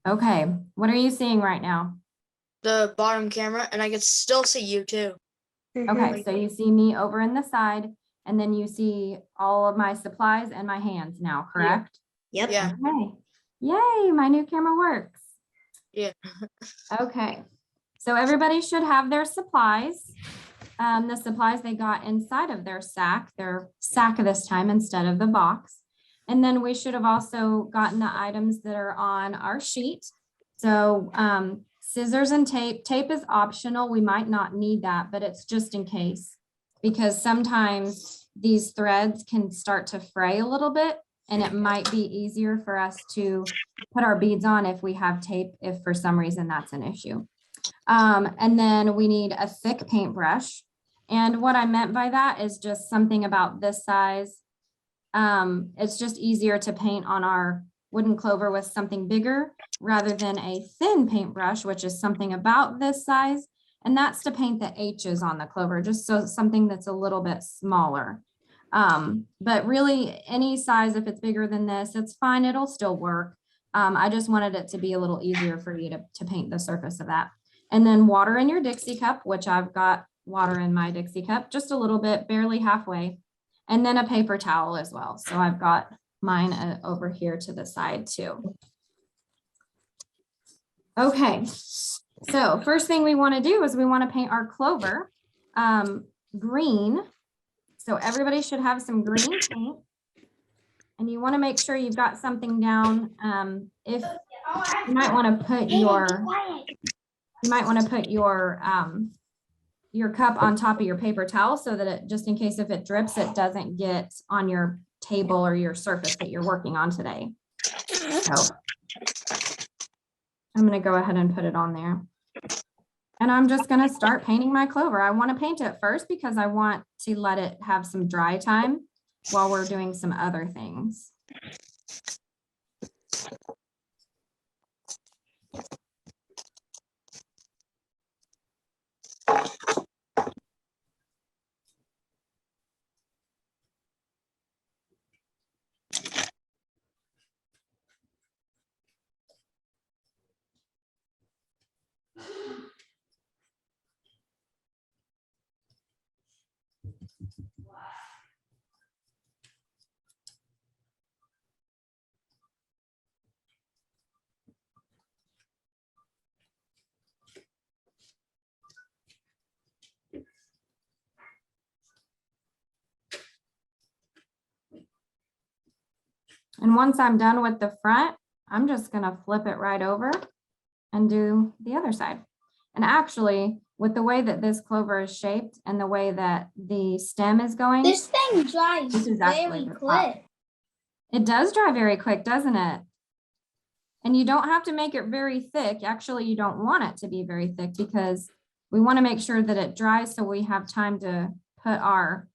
Okay, what are you seeing right now? The bottom camera, and I can still see you too. Okay, so you see me over in the side, and then you see all of my supplies and my hands now, correct? Yep. Yeah. Okay. Yay, my new camera works. Yeah. Okay, so everybody should have their supplies. The supplies they got inside of their sack this time instead of the box. And then we should have also gotten the items that are on our sheet. So scissors and tape. Tape is optional. We might not need that, but it's just in case, because sometimes these threads can start to fray a little bit, and it might be easier for us to put our beads on if we have tape, if for some reason that's an issue. And then we need a thick paintbrush. And what I meant by that is just something about this size. It's just easier to paint on our wooden clover with something bigger rather than a thin paintbrush, which is something about this size. And that's to paint the H's on the clover, just so something that's a little bit smaller. But really any size, if it's bigger than this, it's fine. It'll still work. I just wanted it to be a little easier for you to paint the surface of that. And then water in your Dixie cup, which I've got water in my Dixie cup, just a little bit, barely halfway. And then a paper towel as well. So I've got mine over here to the side too. Okay, so first thing we want to do is we want to paint our clover green. So everybody should have some green paint. And you want to make sure you've got something down. If you might want to put your cup on top of your paper towel so that it, just in case if it drips, it doesn't get on your table or your surface that you're working on today. So I'm going to go ahead and put it on there. And I'm just going to start painting my clover. I want to paint it first because I want to let it have some dry time while we're doing some other things. And once I'm done with the front, I'm just going to flip it right over and do the other side. And actually, with the way that this clover is shaped and the way that the stem is going, This thing dries very quick. It does dry very quick, doesn't it? And you don't have to make it very thick. Actually, you don't want it to be very thick because we want to make sure that it dries so we have time to put our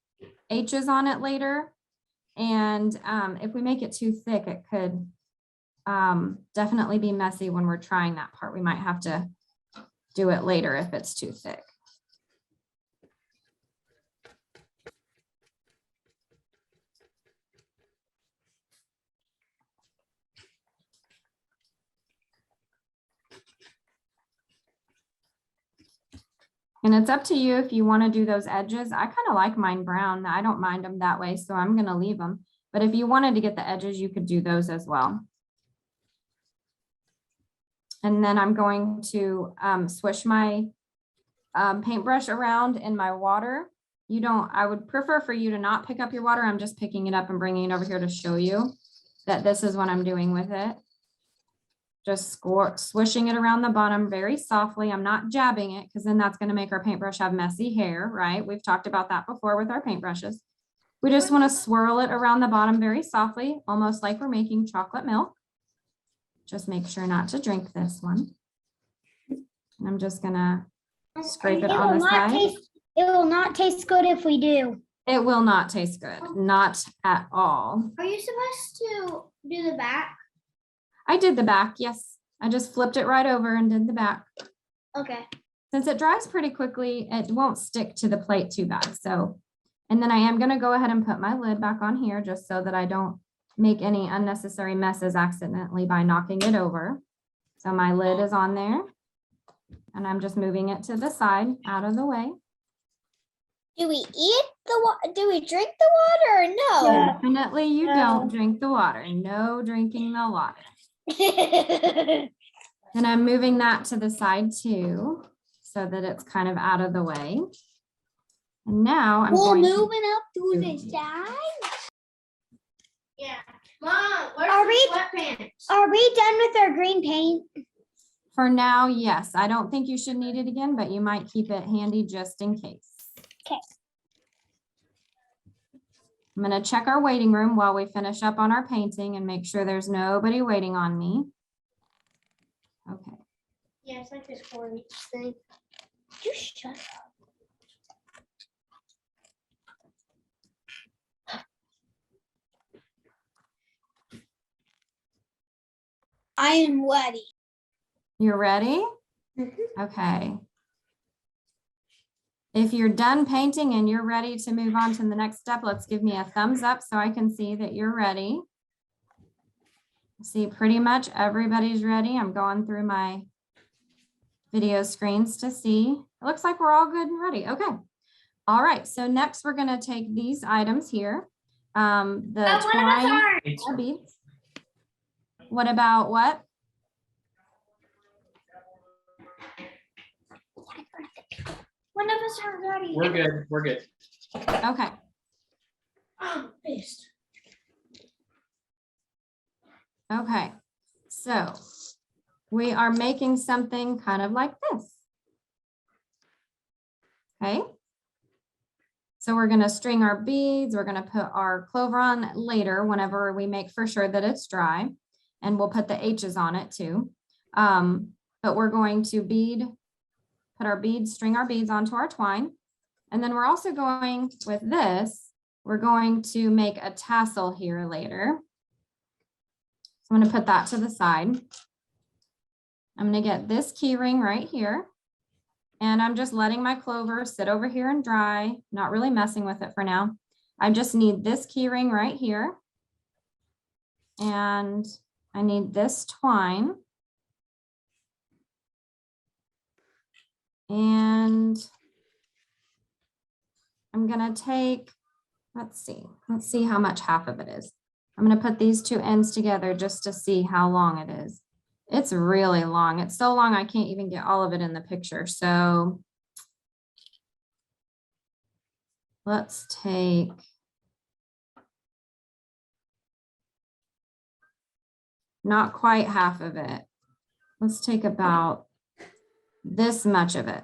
H's on it later. And if we make it too thick, it could definitely be messy when we're trying that part. We might have to do it later if it's too thick. And it's up to you if you want to do those edges. I kind of like mine brown. I don't mind them that way, so I'm going to leave them. But if you wanted to get the edges, you could do those as well. And then I'm going to swish my paintbrush around in my water. I would prefer for you to not pick up your water. I'm just picking it up and bringing it over here to show you that this is what I'm doing with it. Just swishing it around the bottom very softly. I'm not jabbing it because then that's going to make our paintbrush have messy hair, right? We've talked about that before with our paintbrushes. We just want to swirl it around the bottom very softly, almost like we're making chocolate milk. Just make sure not to drink this one. And I'm just going to scrape it on the side. It will not taste good if we do. It will not taste good. Not at all. Are you supposed to do the back? I did the back, yes. I just flipped it right over and did the back. Okay. Since it dries pretty quickly, it won't stick to the plate too bad. So, and then I am going to go ahead and put my lid back on here just so that I don't make any unnecessary messes accidentally by knocking it over. So my lid is on there and I'm just moving it to the side out of the way. Do we eat the water? Do we drink the water or no? Definitely you don't drink the water. No drinking the water. And I'm moving that to the side too, so that it's kind of out of the way. And now I'm We're going to, moving up to the side. Yeah. Mom, where's Are the we- sweatpants? Are we done with our green paint? for now, yes, I don't think you should need it again, but you might keep it handy just in case. Okay. I'm gonna check our waiting room while we finish up on our painting and make sure there's nobody waiting on me. Okay. Yeah, it's like this 4-H thing. You shut up. I am ready. You're ready? Okay. If you're done painting and you're ready to move on to the next step, let's give me a thumbs up so I can see that you're ready. See, pretty much everybody's ready. I'm going through my video screens to see. It looks like we're all good and ready. Okay. All right. So next we're going to take these items here. The twine beads. What about what? One of us are ready. We're good. We're good. Okay. I'm pissed. Okay. So we are making something kind of like this. Okay. So we're going to string our beads. We're going to put our clover on later whenever we make for sure that it's dry. And we'll put the H's on it too. But we're going to put our beads, string our beads onto our twine. And then we're also going with this, we're going to make a tassel here later. So I'm going to put that to the side. I'm going to get this key ring right here. And I'm just letting my clover sit over here and dry, not really messing with it for now. I just need this key ring right here. And I need this twine. And I'm gonna take, let's see how much half of it is. I'm gonna put these two ends together just to see how long it is. It's really long. It's so long I can't even get all of it in the picture. So let's take not quite half of it. Let's take about this much of it.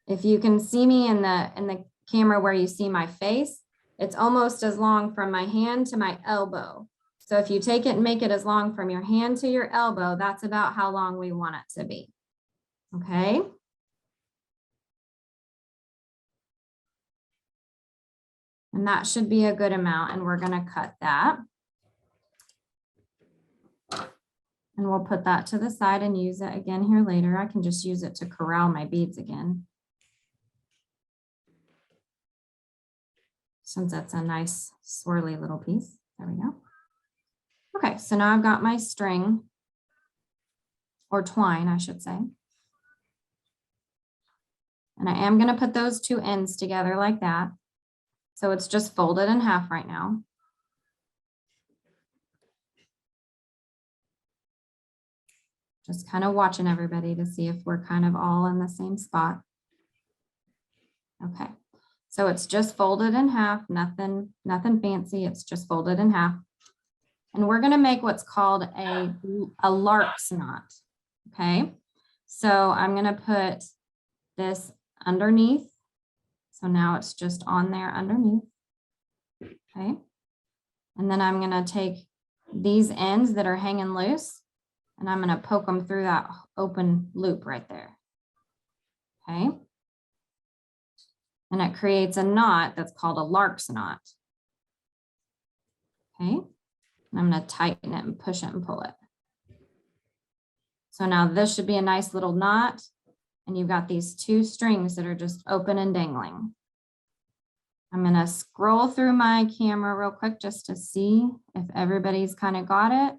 If you can see me in the camera where you see my face, it's almost as long from my hand to my elbow. So if you take it and make it as long from your hand to your elbow, that's about how long we want it to be. Okay. And that should be a good amount, and we're going to cut that. And we'll put that to the side and use it again here later. I can just use it to corral my beads again, since that's a nice swirly little piece. There we go. Okay, so now I've got my string, or twine, I should say. And I am going to put those two ends together like that. So it's just folded in half right now. Just kind of watching everybody to see if we're kind of all in the same spot. Okay, so it's just folded in half, nothing fancy, it's just folded in half. And we're going to make what's called a lark's knot. Okay, so I'm going to put this underneath. So now it's just on there underneath. Okay, and then I'm going to take these ends that are hanging loose, and I'm going to poke them through that open loop right there. Okay, and it creates a knot that's called a lark's knot. Okay, and I'm going to tighten it and push it and pull it. So now this should be a nice little knot, and you've got these two strings that are just open and dangling. I'm going to scroll through my camera real quick just to see if everybody's kind of got it.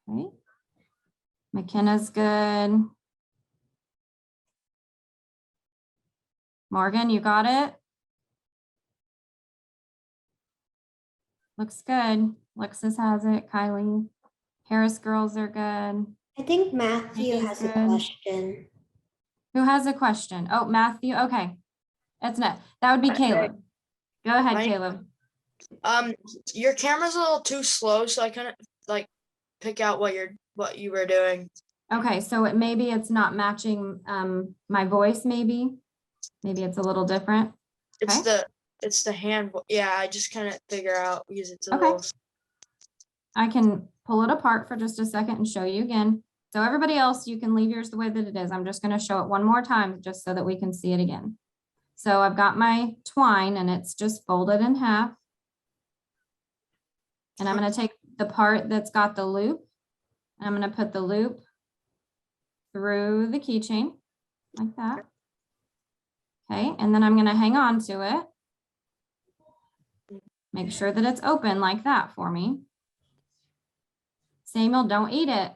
Okay, McKenna's good. Morgan, you got it? Looks good. Lexus has it. Kylie. Harris girls are good. I think Matthew Nikki's has a good. question. Who has a question? Oh, Matthew. Okay. That's not, that would be Caleb. Go ahead, Right. Caleb. Your camera's a little too slow, so I couldn't like pick out what you were doing. Okay, so maybe it's not matching my voice, maybe. Maybe it's a little different. It's Okay. the hand. Yeah, I just couldn't figure out because it's a Okay. little. I can pull it apart for just a second and show you again. So everybody else, you can leave yours the way that it is. I'm just going to show it one more time just so that we can see it again. So I've got my twine and it's just folded in half. And I'm going to take the part that's got the loop. And I'm going to put the loop through the keychain like that. Okay, and then I'm going to hang on to it. Make sure that it's open like that for me. Samuel, don't eat it.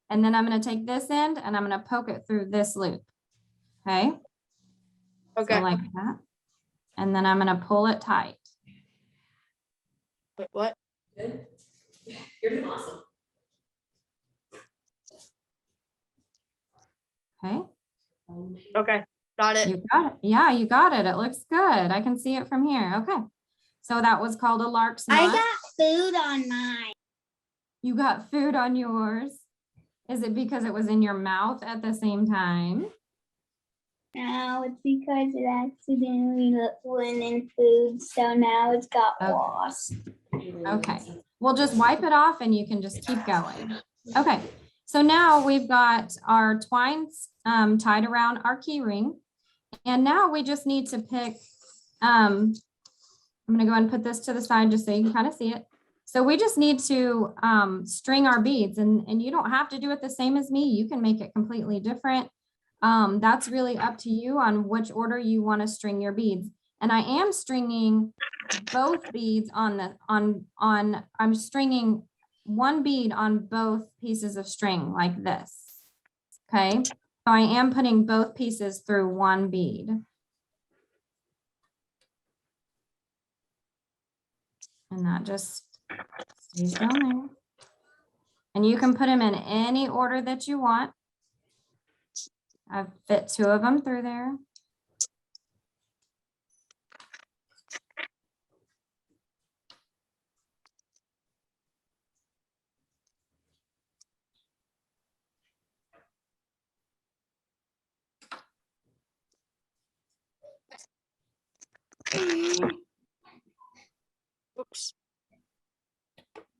And then I'm going to take this end and I'm going to poke it through this loop. Okay. Okay. So like that. And then I'm going to pull it tight. Wait, what? Good. You're doing awesome. Okay. Okay. Got it. You got it. Yeah, you got it. It looks good. I can see it from here. Okay. So that was called a lark's I knot. got food on mine. You got food on yours. Is it because it was in your mouth at the same time? No, it's because it accidentally went in food, so now it's got Okay. lost. Okay. We'll just wipe it off and you can just keep going. Okay. So now we've got our twines tied around our key ring. And now we just need to pick, I'm going to go ahead and put this to the side just so you can kind of see it. So we just need to string our beads and you don't have to do it the same as me. You can make it completely different. That's really up to you on which order you want to string your beads. And I am stringing both beads I'm stringing one bead on both pieces of string like this. Okay. So I am putting both pieces through one bead. And that just stays down there. And you can put them in any order that you want. I've fit 2 of them through there. Oops.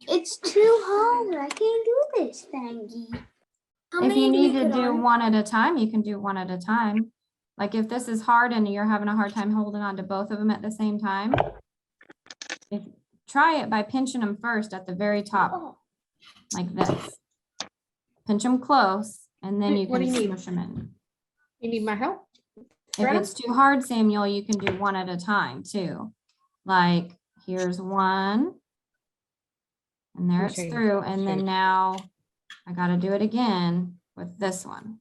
It's too hard. I can't do this thingy. How If many you do need we to put do on? one at a time, you can do one at a time. Like if this is hard and you're having a hard time holding on to both of them at the same time, try it by pinching them first at the very top, Oh, like this. Pinch them close and then you What do can you need? smush them in. You need my help? If Greta? it's too hard, Samuel, you can do one at a time too. Like here's one. And there I'll it's show you. through. I'll And show then you. now I got to do it again with this one.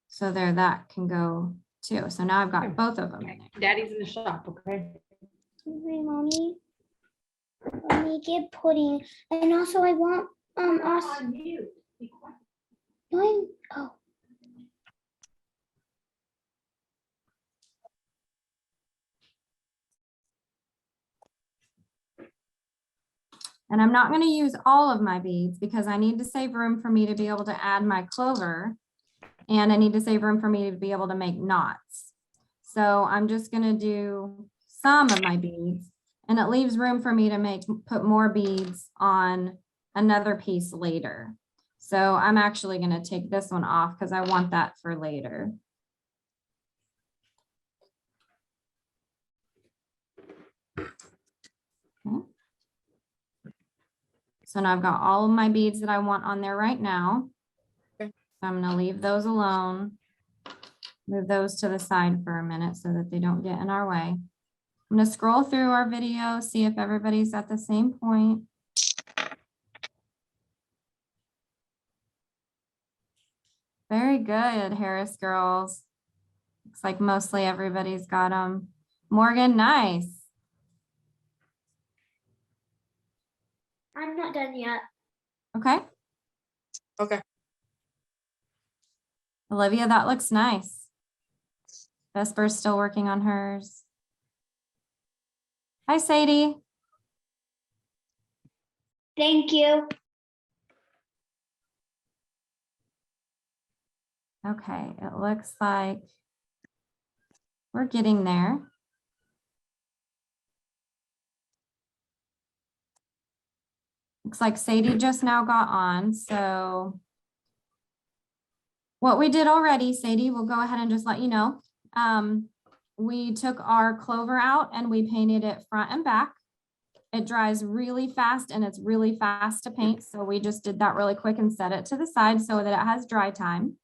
So there, that can go too. So now I've got both of them in Okay. there. Daddy's in the shop, okay? okay, mommy. Let me get pudding. And also I want us. Oh. And I'm not going to use all of my beads because I need to save room for me to be able to add my clover. And I need to save room for me to be able to make knots. So I'm just going to do some of my beads and it leaves room for me to put more beads on another piece later. So I'm actually going to take this one off because I want that for later. Okay. So now I've got all of my beads that I want on there right now. Okay. So I'm going to leave those alone. Move those to the side for a minute so that they don't get in our way. I'm going to scroll through our video, see if everybody's at the same point. Very good, Harris girls. Looks like mostly everybody's got them. Morgan, nice. I'm not done yet. Okay. Okay. Olivia, that looks nice. Vesper's still working on hers. Hi, Sadie. Thank you. Okay, it looks like we're getting there. Looks like Sadie just now got on, so what we did already, Sadie, we'll go ahead and just let you know. We took our Clover out and we painted it front and back. It dries really fast and it's really fast to paint, so we just did that really quick and set it to the side so that it has dry time.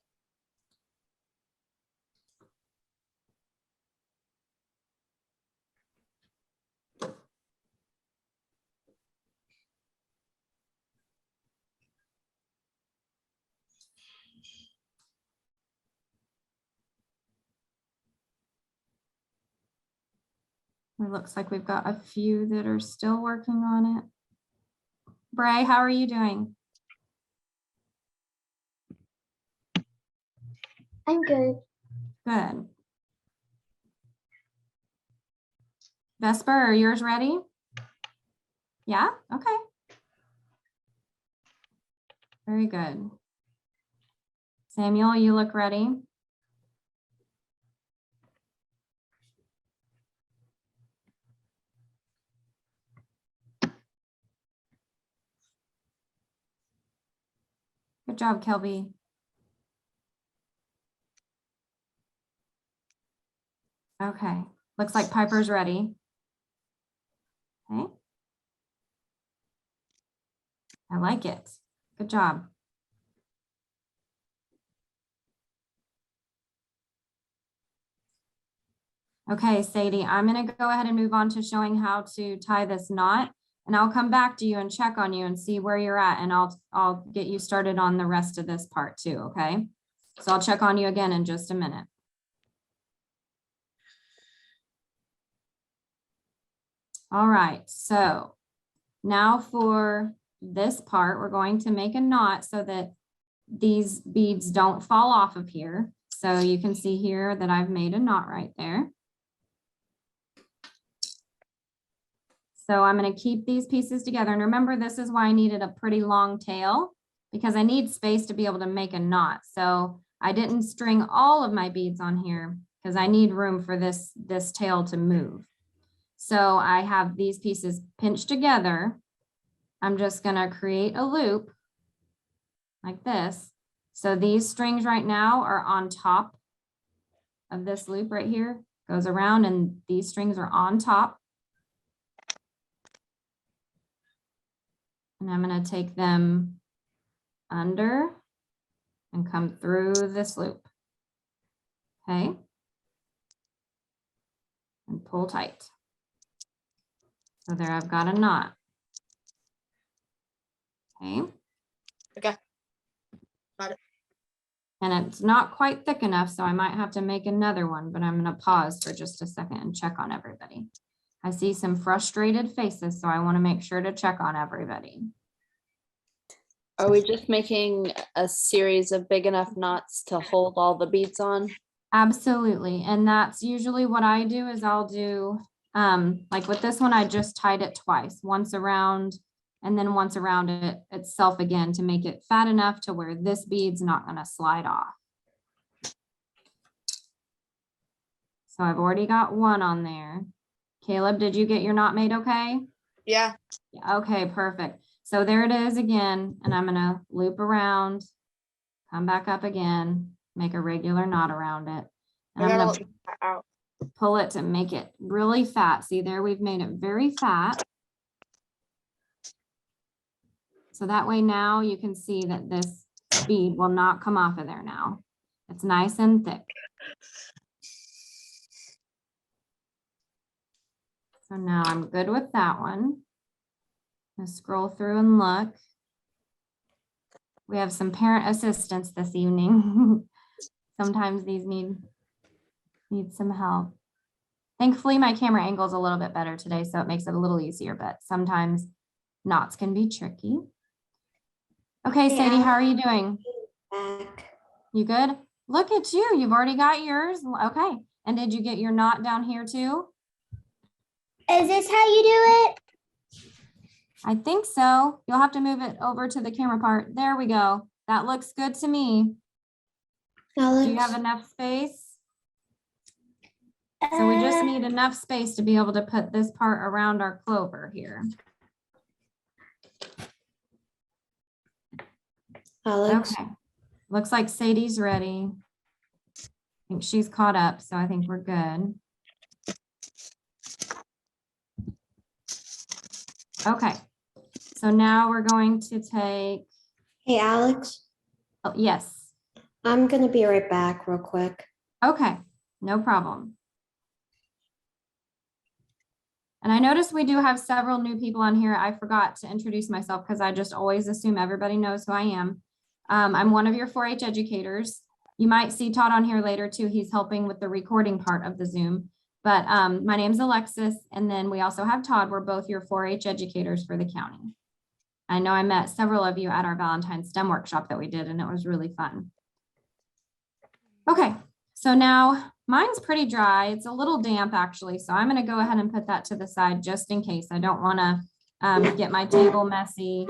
It looks like we've got a few that are still working on it. Bray, how are you doing? I'm good. Good. Vesper, are yours ready? Yeah, okay. Very good. Samuel, you look ready? Good job, Kelby. Okay, looks like Piper's ready. Okay. I like it. Good job. Okay, Sadie, I'm gonna go ahead and move on to showing how to tie this knot, and I'll come back to you and check on you and see where you're at, and I'll get you started on the rest of this part too, okay? So I'll check on you again in just a minute. All right, so now for this part, we're going to make a knot so that these beads don't fall off of here. So you can see here that I've made a knot right there. So I'm going to keep these pieces together. And remember, this is why I needed a pretty long tail, because I need space to be able to make a knot. So I didn't string all of my beads on here because I need room for this tail to move. So I have these pieces pinched together. I'm just going to create a loop like this. So these strings right now are on top of this loop right here, goes around, and these strings are on top. And I'm going to take them under and come through this loop. Okay. And pull tight. So there I've got a knot. Okay. Okay. Got it. And it's not quite thick enough, so I might have to make another one, but I'm going to pause for just a second and check on everybody. I see some frustrated faces, so I want to make sure to check on everybody. Are we just making a series of big enough knots to hold all the beads on? Absolutely. And that's usually what I do is I'll do, like with this one, I just tied it twice, once around and then once around it itself again to make it fat enough to where this bead's not going to slide off. So I've already got one on there. Caleb, did you get your knot made okay? Yeah. Okay, perfect. So there it is again, and I'm gonna loop around, come back up again, make a regular knot around it. And I I'm gotta gonna let that out. pull it to make it really fat. See there, we've made it very fat. So that way now you can see that this bead will not come off of there now. It's nice and thick. So now I'm good with that one. I'll scroll through and look. We have some parent assistance this evening. Sometimes these need some help. Thankfully, my camera angle is a little bit better today, so it makes it a little easier, but sometimes knots can be tricky. Okay, Hey, Sadie, how are Alex. you doing? Back. You good? Look at you. You've already got yours. Okay. And did you get your knot down here too? Is this how you do it? I think so. You'll have to move it over to the camera part. There we go. That looks good to me. Alex. Do you have enough space? So we just need enough space to be able to put this part around our clover here. Alex. Okay. Looks like Sadie's ready. I think she's caught up, so I think we're good. Okay. So now we're going to take, Hey, Alex. oh, yes. I'm gonna be right back real quick. Okay, no problem. And I noticed we do have several new people on here. I forgot to introduce myself because I just always assume everybody knows who I am. I'm one of your 4-H educators. You might see Todd on here later too. He's helping with the recording part of the Zoom. But my name's Alexis, and then we also have Todd. We're both your 4-H educators for the county. I know I met several of you at our Valentine's STEM workshop that we did, and it was really fun. Okay, so now mine's pretty dry. It's a little damp actually, so I'm gonna go ahead and put that to the side just in case. I don't wanna get my table messy,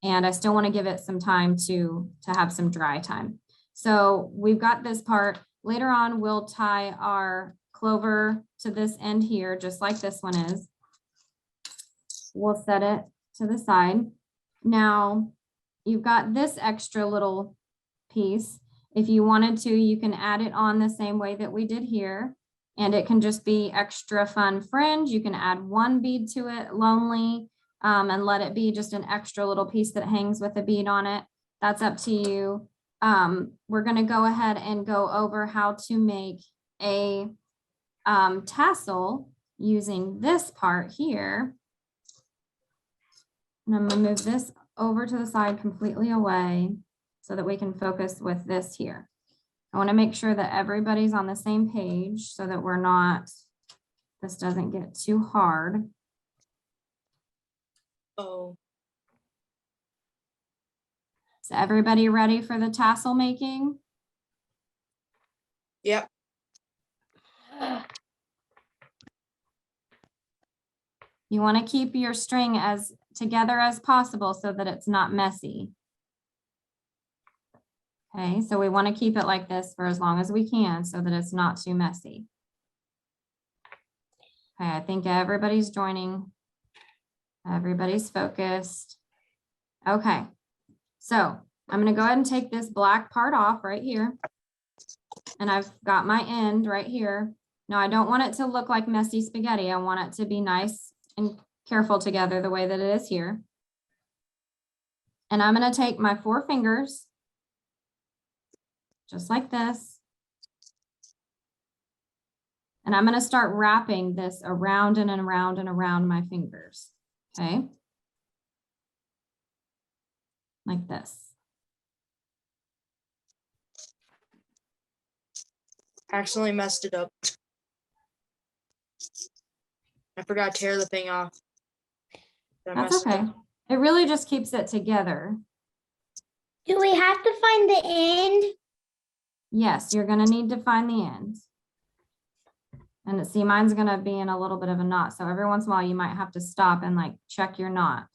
and I still wanna give it some time to have some dry time. So we've got this part. Later on, we'll tie our clover to this end here, just like this one is. We'll set it to the side. Now, you've got this extra little piece. If you wanted to, you can add it on the same way that we did here. And it can just be extra fun fringe. You can add one bead to it, lonely, and let it be just an extra little piece that hangs with a bead on it. That's up to you. We're gonna go ahead and go over how to make a tassel using this part here. And I'm gonna move this over to the side completely away so that we can focus with this here. I wanna make sure that everybody's on the same page so that we're not, this doesn't get too hard. Oh, Is everybody ready for the tassel making? yep. You wanna keep your string as together as possible so that it's not messy. Okay, so we want to keep it like this for as long as we can so that it's not too messy. Okay, I think everybody's joining. Everybody's focused. Okay, so I'm going to go ahead and take this black part off right here. And I've got my end right here. Now I don't want it to look like messy spaghetti. I want it to be nice and careful together the way that it is here. And I'm going to take my 4 fingers, just like this. And I'm going to start wrapping this around and around and around my fingers. Okay. Like this. Accidentally messed it up. I forgot to tear the thing off. I That's messed it okay. up. It really just keeps it together. Do we have to find the end? Yes, you're going to need to find the end. And see, mine's going to be in a little bit of a knot. So every once in a while you might have to stop and like check your knot.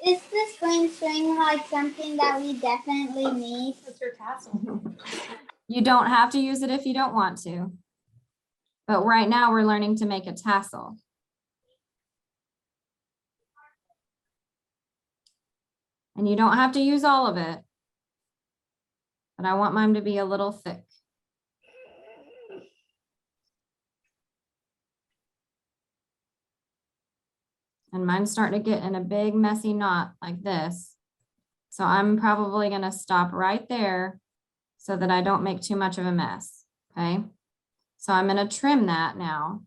Is this green string like something that we definitely need? That's your tassel. You don't have to use it if you don't want to. But right now we're learning to make a tassel. And you don't have to use all of it. But I want mine to be a little thick. And mine's starting to get in a big messy knot like this. So I'm probably going to stop right there so that I don't make too much of a mess. Okay. So I'm going to trim that now.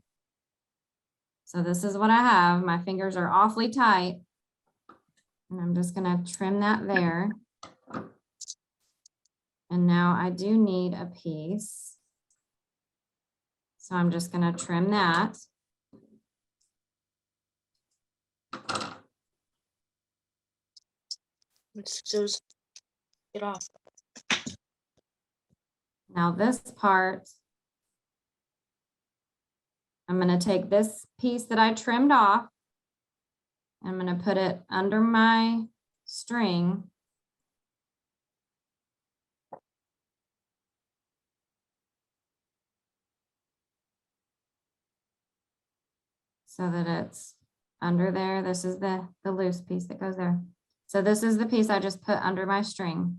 So this is what I have. My fingers are awfully tight. And I'm just going to trim that there. And now I do need a piece. So I'm just gonna trim that. Let's just get off. Now this part, I'm gonna take this piece that I trimmed off. I'm gonna put it under my string. So that it's under there. This is the loose piece that goes there. So this is the piece I just put under my string.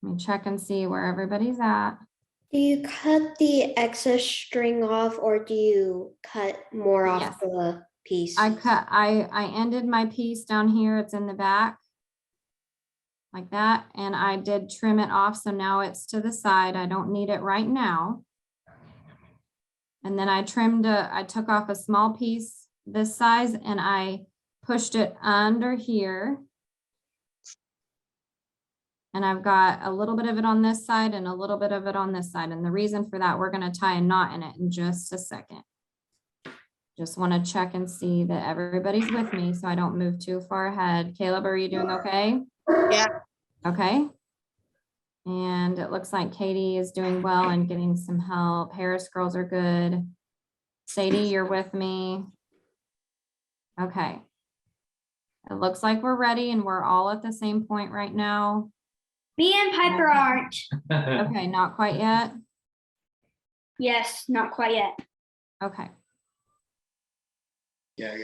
Let me check and see where everybody's at. Do you cut the excess string off or do you cut more off Yes. the piece? I ended my piece down here. It's in the back. Like that. And I did trim it off. So now it's to the side. I don't need it right now. And then I took off a small piece this size and I pushed it under here. And I've got a little bit of it on this side and a little bit of it on this side. And the reason for that, we're going to tie a knot in it in just a second. Just want to check and see that everybody's with me so I don't move too far ahead. Caleb, are you doing okay? Yeah. Okay. And it looks like Katie is doing well and getting some help. Harris girls are good. Sadie, you're with me. Okay. It looks like we're ready and we're all at the same point right now. Me and Piper aren't. Okay, not quite yet. Yes, not quite yet. Okay. Yeah.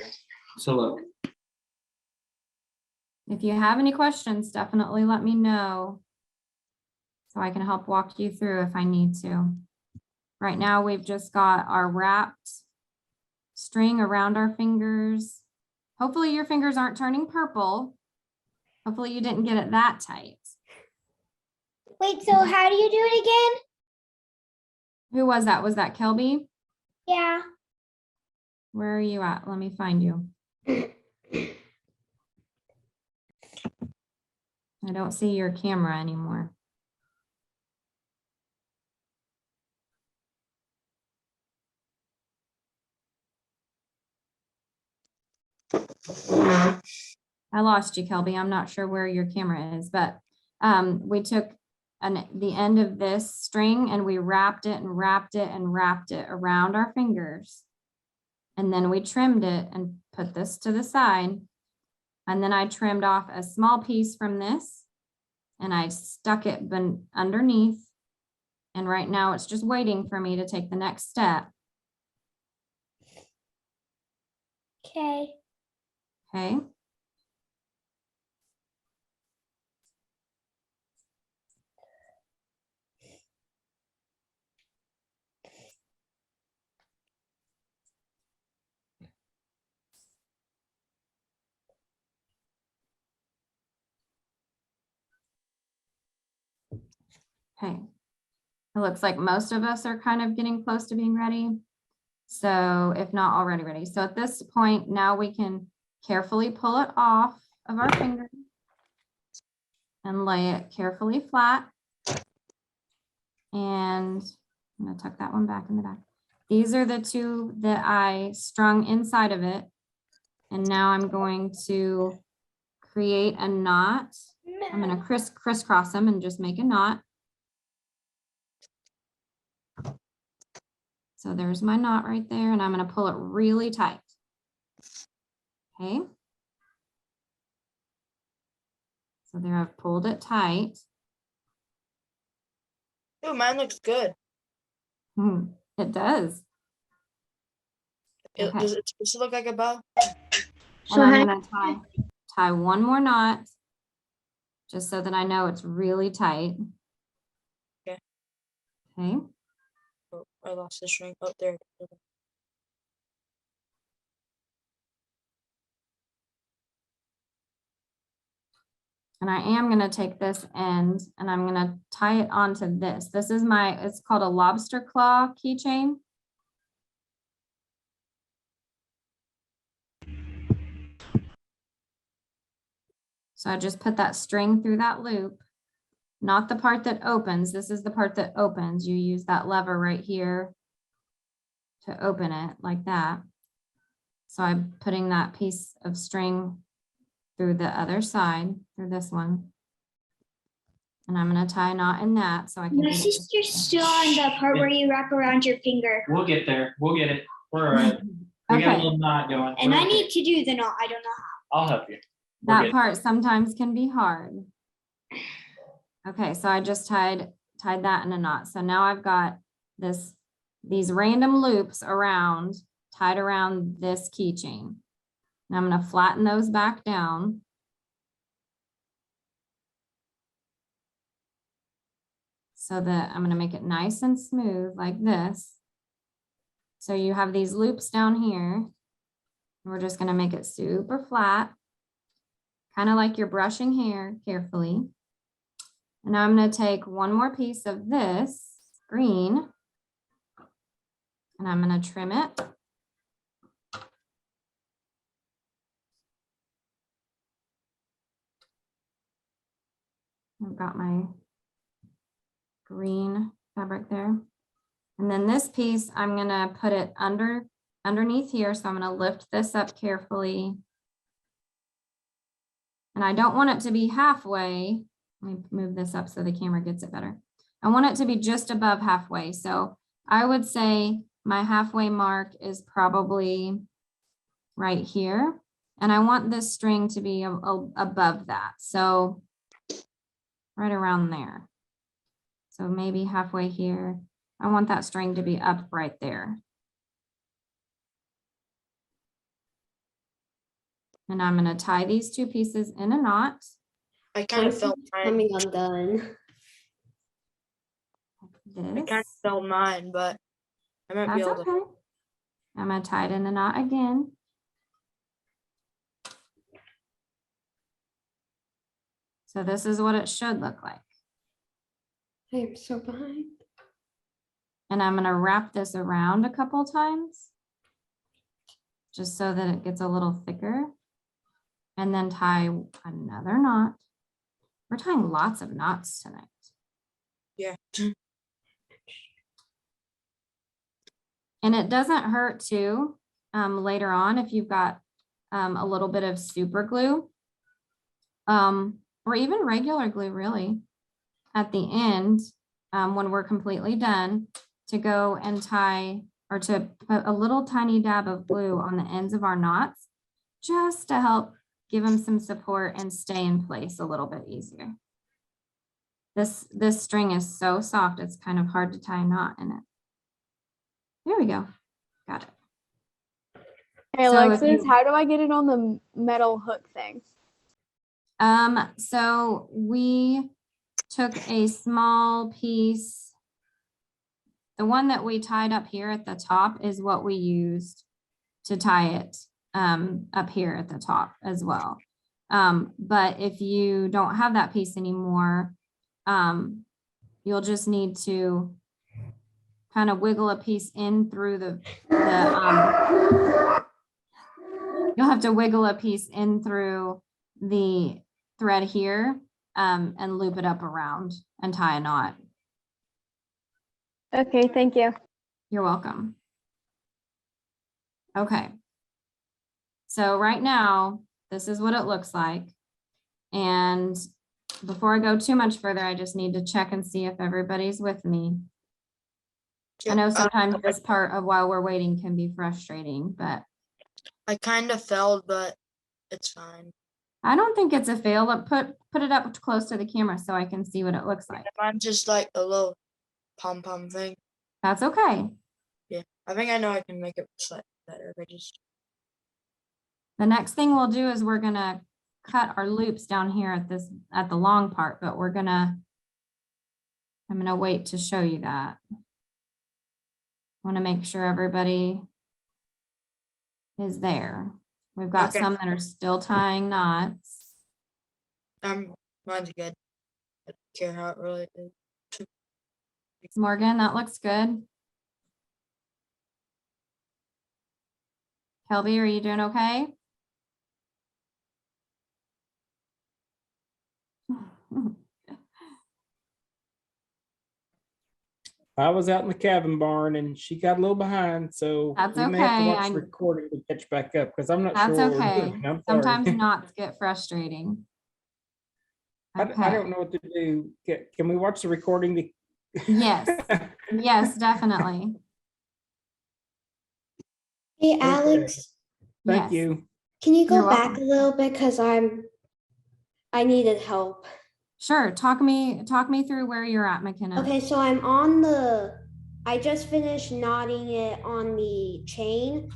So look, If you have any questions, definitely let me know so I can help walk you through if I need to. Right now, we've just got our wrapped string around our fingers. Hopefully your fingers aren't turning purple. Hopefully you didn't get it that tight. Wait, so how do you do it again? Who was that? Was that Kelby? Yeah. Where are you at? Let me find you. I don't see your camera anymore. I lost you, Kelby. I'm not sure where your camera is, but we took the end of this string and we wrapped it and wrapped it and wrapped it around our fingers. And then we trimmed it and put this to the side. And then I trimmed off a small piece from this and I stuck it underneath. And right now it's just waiting for me to take the next step. Okay. Okay. Okay. It looks like most of us are kind of getting close to being ready. So if not already ready. So at this point, now we can carefully pull it off of our finger and lay it carefully flat. And I'm going to tuck that one back in the back. These are the two that I strung inside of it. And now I'm going to create a knot. I'm going to crisscross them and just make a knot. So there's my knot right there, and I'm going to pull it really tight. Okay. So there I've pulled it tight. Ooh, mine looks good. It does. Okay. Does it supposed to look like a bow? And I'm going to tie one more knot just so that I know it's really tight. Okay. Okay. Oh, I lost the string. Oh, there. And I am going to take this end and I'm going to tie it onto this. This is it's called a lobster claw keychain. So I just put that string through that loop, not the part that opens. This is the part that opens. You use that lever right here to open it like that. So I'm putting that piece of string through the other side, through this one. And I'm gonna tie a knot in that so I can. My get it. sister's still on the part where you wrap around your finger. We'll get there. We'll get it. We're all right. We got a Okay, little knot going. And We're I okay. need to do the knot. I don't know how. I'll help you. We're that good. part sometimes can be hard. Okay, so I just tied that in a knot. So now I've got these random loops tied around this keychain. Now I'm gonna flatten those back down. So that I'm gonna make it nice and smooth like this. So you have these loops down here. We're just gonna make it super flat, kind of like you're brushing hair carefully. And now I'm gonna take one more piece of this green and I'm gonna trim it. I've got my green fabric there. And then this piece, I'm gonna put it underneath here. So I'm gonna lift this up carefully. And I don't want it to be halfway. Let me move this up so the camera gets it better. I want it to be just above halfway. So I would say my halfway mark is probably right here. And I want this string to be above that. So right around there. So maybe halfway here. I want that string to be up right there. And I'm going to tie these two pieces in a knot. I kind of felt mine. Coming undone. I kind of This. felt mine, but I might be That's able to. okay. I'm going to tie it in the knot again. So this is what it should look like. I'm so behind. And I'm going to wrap this around a couple times just so that it gets a little thicker. And then tie another knot. We're tying lots of knots tonight. Yeah. And it doesn't hurt too, later on if you've got a little bit of super glue, or even regular glue really, at the end, when we're completely done, to go and tie or to put a little tiny dab of glue on the ends of our knots, just to help give them some support and stay in place a little bit easier. This string is so soft, it's kind of hard to tie a knot in it. There we go. Got it. Hey So if Alexis, you- how do I get it on the metal hook thing? So we took a small piece. The one that we tied up here at the top is what we used to tie it up here at the top as well. But if you don't have that piece anymore, you'll just need to kind of wiggle a piece in through you'll have to wiggle a piece in through the thread here and loop it up around and tie a knot. Okay, thank you. You're welcome. Okay. So right now, this is what it looks like. And before I go too much further, I just need to check and see if everybody's with me. I know sometimes this part of while we're waiting can be frustrating, but I kind of failed, but it's fine. I don't think it's a fail. Put it up close to the camera so I can see what it looks like. Mine's just like a little pom-pom thing. That's okay. Yeah, I think I know I can make it slightly better. But just The next thing we'll do is we're gonna cut our loops down here at the long part, but I'm gonna wait to show you that. Want to make sure everybody is there. We've got Okay. some that are still tying knots. mine's good. I don't care how it really is. Morgan, that looks good. Kelby, are you doing okay? I was out in the cabin barn and she got a little behind, so That's we may have to okay. watch the recording to catch back up because I'm not That's sure what we're okay. doing. I'm Sometimes sorry. knots get frustrating. I Okay. don't know what to do. Can we watch the recording? Yes. Yes, definitely. Hey, Okay. Alex, Thank Yes. you. can you You're go back welcome. a little bit? Because I needed help. Sure. Talk me through where you're at, McKenna. Okay, so I just finished knotting it on the chain.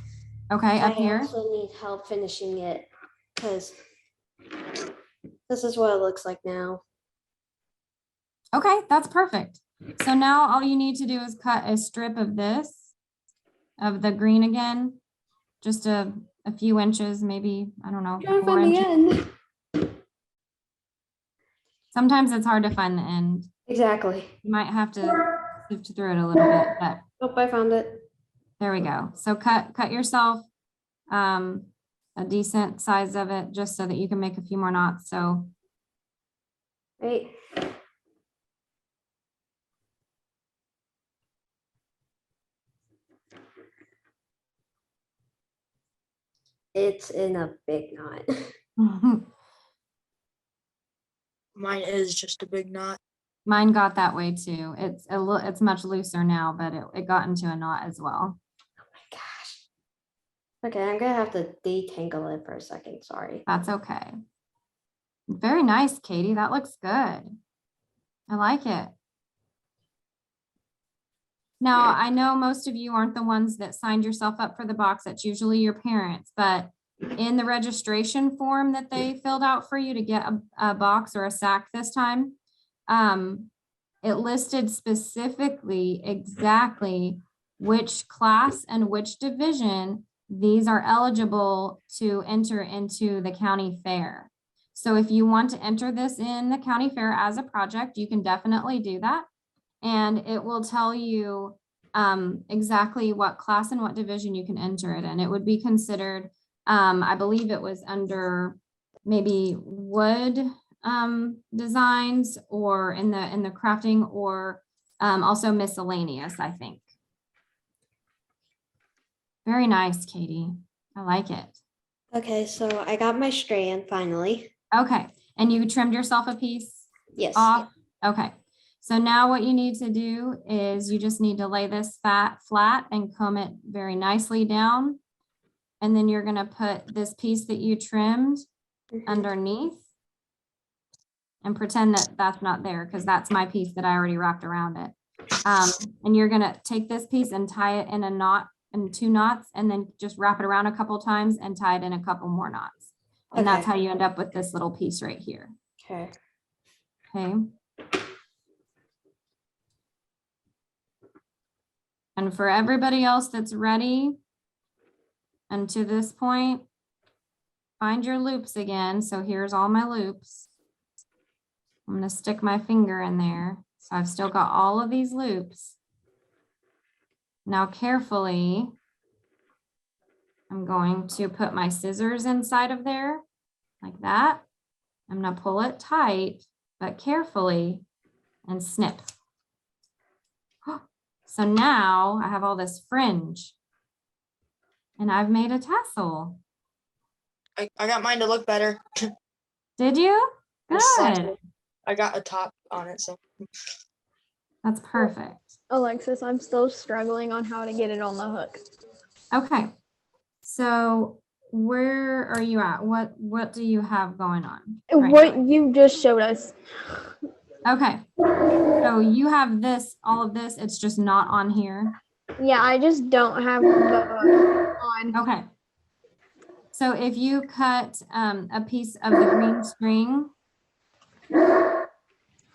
Okay, I up here. also need help finishing it because this is what it looks like now. Okay, that's perfect. So now all you need to do is cut a strip of this, of the green again, just a few inches, maybe, I don't know, Trying to 4 find the inches. end. Sometimes it's hard to find the end. Exactly. You might have to sift through it a little bit, but Oh, I found it. there we go. So cut yourself a decent size of it just so that you can make a few more knots. So Wait. It's in a big knot. Mine is just a big knot. mine got that way too. It's much looser now, but it got into a knot as well. Gosh. Okay, I'm gonna have to detangle it for a second. Sorry. That's okay. Very nice, Katie. That looks good. I like it. Now, I know most of you aren't the ones that signed yourself up for the box. That's usually your parents, but in the registration form that they filled out for you to get a box or a sack this time, it listed specifically exactly which class and which division these are eligible to enter into the county fair. So if you want to enter this in the county fair as a project, you can definitely do that. And it will tell you exactly what class and what division you can enter it in. It would be considered, I believe it was under maybe wood designs or in the crafting or also miscellaneous, I think. Very nice, Katie. I like it. Okay, so I got my strand finally. Okay, and you trimmed yourself a piece Yes. off? Okay, so now what you need to do is you just need to lay this flat and comb it very nicely down. And then you're gonna put this piece that you trimmed underneath and pretend that that's not there because that's my piece that I already wrapped around it. And you're gonna take this piece and tie it in a knot, in 2 knots, and then just wrap it around a couple times and tie it in a couple more knots. And that's Okay. how you end up with this little piece right here. Okay. Okay. And for everybody else that's ready, and to this point, find your loops again. So here's all my loops. I'm gonna stick my finger in there. So I've still got all of these loops. Now carefully, I'm going to put my scissors inside of there like that. I'm gonna pull it tight, but carefully and snip. So now I have all this fringe and I've made a tassel. I got mine to look better. Did you? I slashed Good. it. I got a top on it, so That's perfect. Alexis, I'm still struggling on how to get it on the hook. Okay. So where are you at? What do you have going on? right What now? you just showed us. Okay. So you have this, all of this, it's just not on here. Yeah, I just don't have the on. Okay. So if you cut a piece of the green string,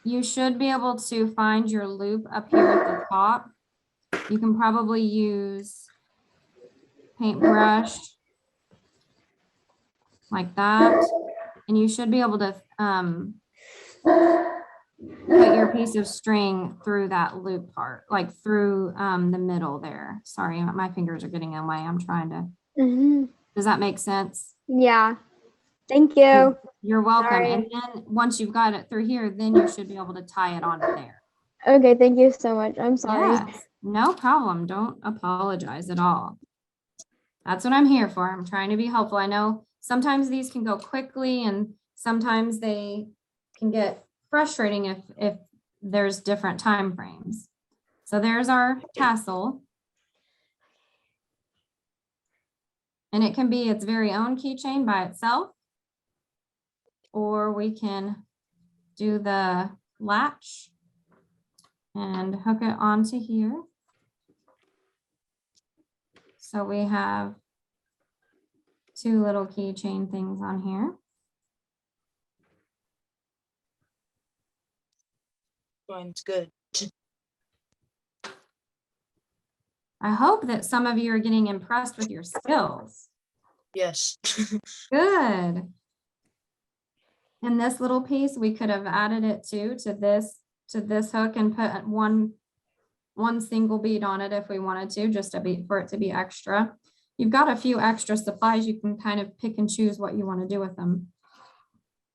you should be able to find your loop up here at the top. You can probably use paintbrush like that. And you should be able to put your piece of string through that loop part, like through the middle there. Sorry, my fingers are getting in the way. I'm trying to, Mhm. does that make sense? Yeah. Thank you. You're welcome. Sorry. And then once you've got it through here, then you should be able to tie it onto there. Okay, thank you so much. I'm sorry. Yes, no problem. Don't apologize at all. That's what I'm here for. I'm trying to be helpful. I know sometimes these can go quickly and sometimes they can get frustrating if there's different time frames. So there's our tassel. And it can be its very own keychain by itself. Or we can do the latch and hook it onto here. So we have two little keychain things on here. Mine's good. I hope that some of you are getting impressed with your skills. Yes. Good. And this little piece, we could have added it to this hook and put one single bead on it if we wanted to, just for it to be extra. You've got a few extra supplies. You can kind of pick and choose what you want to do with them.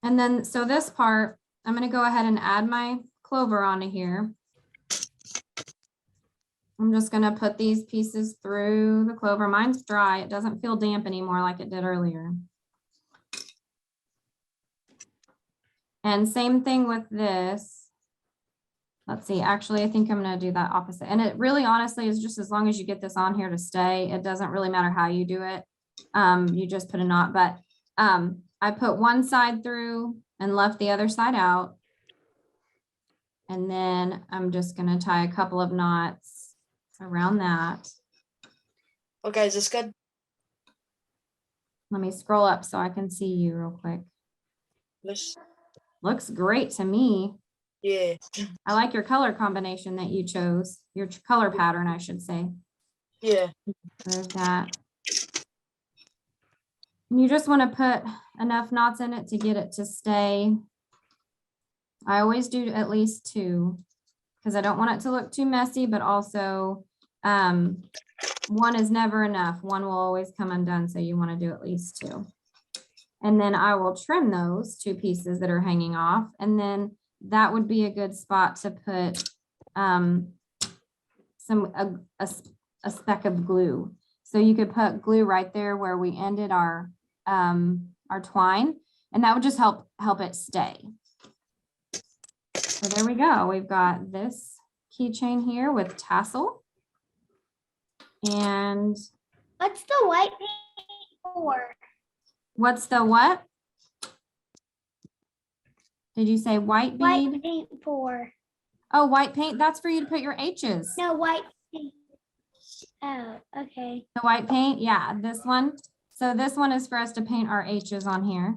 And then, so this part, I'm going to go ahead and add my clover onto here. I'm just going to put these pieces through the clover. Mine's dry. It doesn't feel damp anymore like it did earlier. And same thing with this. Let's see, actually, I think I'm going to do that opposite. And it really honestly is just as long as you get this on here to stay, it doesn't really matter how you do it. You just put a knot, but I put one side through and left the other side out. And then I'm just going to tie a couple of knots around that. Okay, is this good? Let me scroll up so I can see you real quick. This? Looks great to me. Yeah. I like your color combination that you chose, your color pattern, I should say. Yeah. There's that. And you just want to put enough knots in it to get it to stay. I always do at least 2 because I don't want it to look too messy, but also one is never enough. One will always come undone, so you want to do at least 2. And then I will trim those 2 pieces that are hanging off. And then that would be a good spot to put a speck of glue. So you could put glue right there where we ended our twine, and that would just help it stay. So there we go. We've got this keychain here with tassel. And What's the white paint for? what's the what? Did you say white bead? White paint for? Oh, white paint. That's for you to put your H's. No, white paint. Oh, okay. The white paint. Yeah, this one. So this one is for us to paint our H's on here.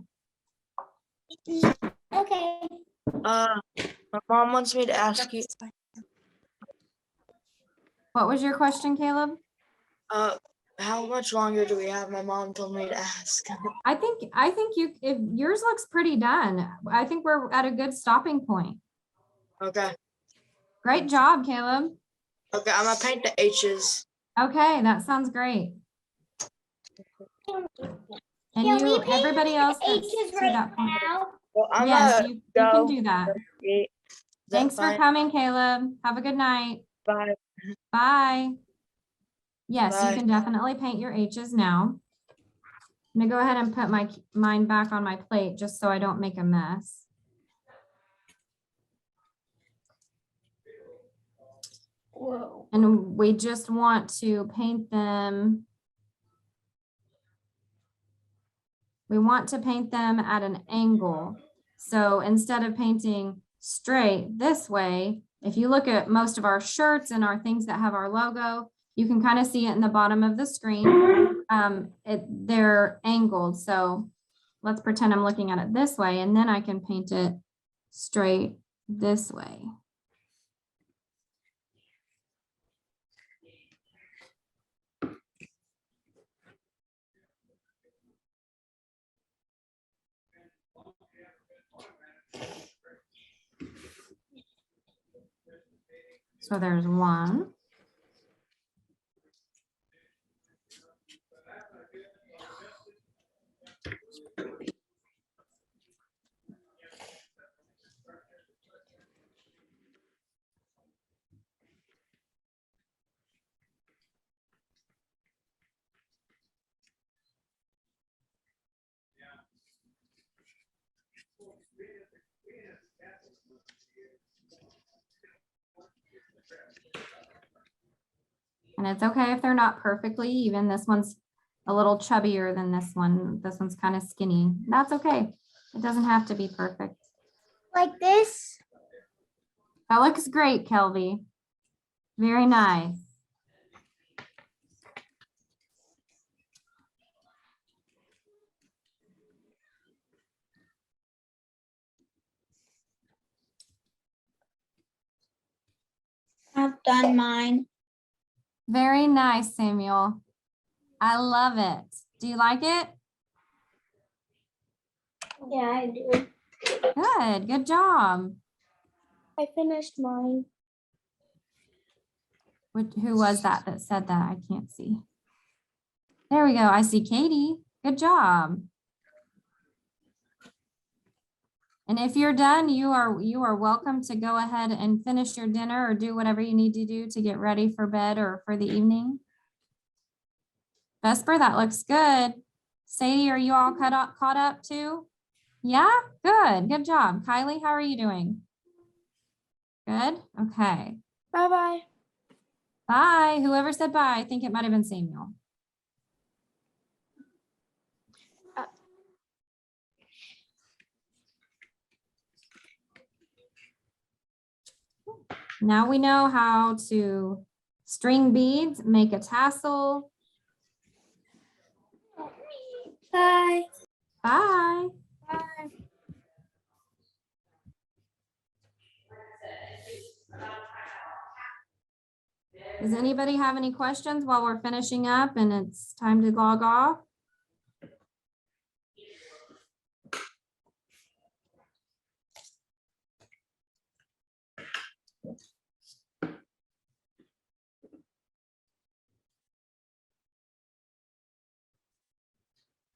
Okay. My mom wants me to ask you. What was your question, Caleb? How much longer do we have? My mom told me to ask. I think if yours looks pretty done. I think we're at a good stopping point. Okay. Great job, Caleb. Okay, I'm gonna paint the H's. Okay, that sounds great. And Can we you, paint everybody else the that's H's to right that point. now? Well, I'm Yes, gonna you can go. do that. Is that Thanks for fine? coming, Caleb. Have a good night. Bye. Bye. Yes, you Bye. can definitely paint your H's now. I'm gonna go ahead and put mine back on my plate just so I don't make a mess. Whoa. And we just want to paint them. We want to paint them at an angle. So instead of painting straight this way, if you look at most of our shirts and our things that have our logo, you can kind of see it in the bottom of the screen. They're angled. So let's pretend I'm looking at it this way, and then I can paint it straight this way. So there's one. And it's okay if they're not perfectly even. This one's a little chubbier than this one. This one's kind of skinny. That's okay. It doesn't have to be perfect. Like this? That looks great, Kelby. Very nice. I've done mine. Very nice, Samuel. I love it. Do you like it? Yeah, I do. Good. Good job. I finished mine. Who was that said that? I can't see. There we go. I see Katie. Good job. And if you're done, you are welcome to go ahead and finish your dinner or do whatever you need to do to get ready for bed or for the evening. Vesper, that looks good. Sadie, are you all caught up too? Yeah, good. Good job. Kylie, how are you doing? Good. Okay. Bye-bye. Bye. Whoever said bye, I think it might have been Samuel. Now we know how to string beads, make a tassel. Bye. Bye. Bye. Does anybody have any questions while we're finishing up and it's time to log off?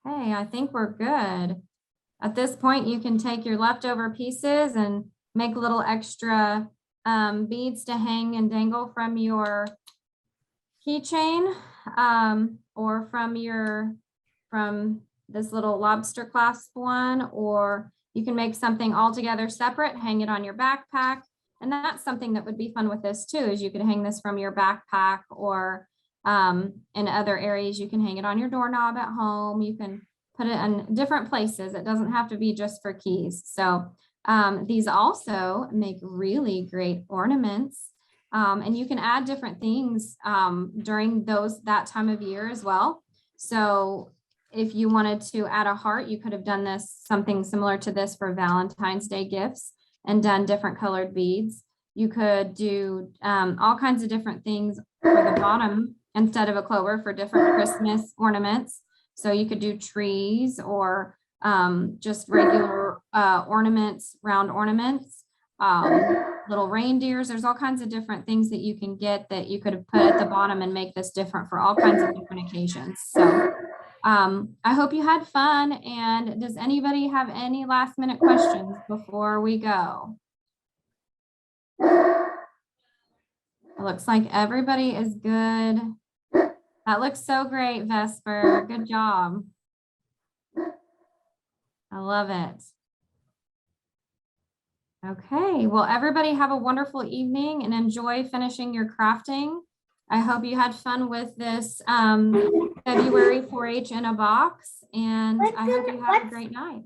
Hey, I think we're good. At this point, you can take your leftover pieces and make little extra beads to hang and dangle from your keychain or from this little lobster clasp one, or you can make something altogether separate, hang it on your backpack. And that's something that would be fun with this too, is you could hang this from your backpack or in other areas. You can hang it on your doorknob at home. You can put it in different places. It doesn't have to be just for keys. So these also make really great ornaments. And you can add different things during that time of year as well. So if you wanted to add a heart, you could have done something similar to this for Valentine's Day gifts and done different colored beads. You could do all kinds of different things for the bottom instead of a clover for different Christmas ornaments. So you could do trees or just regular ornaments, round ornaments, little reindeers. There's all kinds of different things that you can get that you could have put at the bottom and make this different for all kinds of different occasions. So I hope you had fun. And does anybody have any last minute questions before we go? It looks like everybody is good. That looks so great, Vesper. Good job. I love it. Okay, well, everybody have a wonderful evening and enjoy finishing your crafting. I hope you had fun with this February 4-H in a box, and I hope you have a great night.